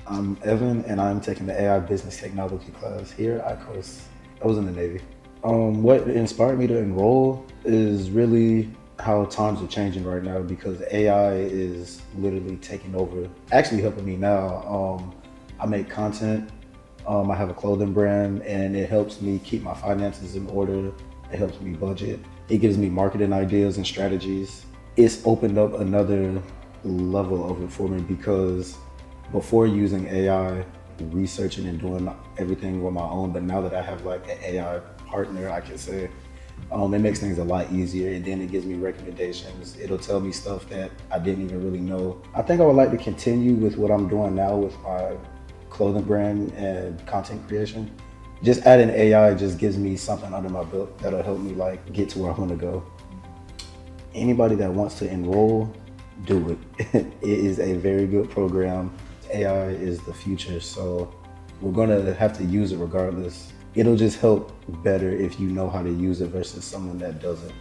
I'm Evan, and I'm taking the AI Business Technology class here at ICOHS. I was in the Navy. What inspired me to enroll is really how times are changing right now because AI is literally taking over, actually helping me now. I make content, I have a clothing brand, and it helps me keep my finances in order. It helps me budget. It gives me marketing ideas and strategies. It's opened up another level of it for me because before using AI, researching and doing everything with my own, but now that I have like an AI partner, I can say, it makes things a lot easier, and then it gives me recommendations. It'll tell me stuff that I didn't even really know. I think I would like to continue with what I'm doing now with my clothing brand and content creation. Just adding AI just gives me something under my belt that'll help me like get to where I want to go. Anybody that wants to enroll, do it. It is a very good program. AI is the future, so we're gonna have to use it regardless. It'll just help better if you know how to use it versus someone that doesn't.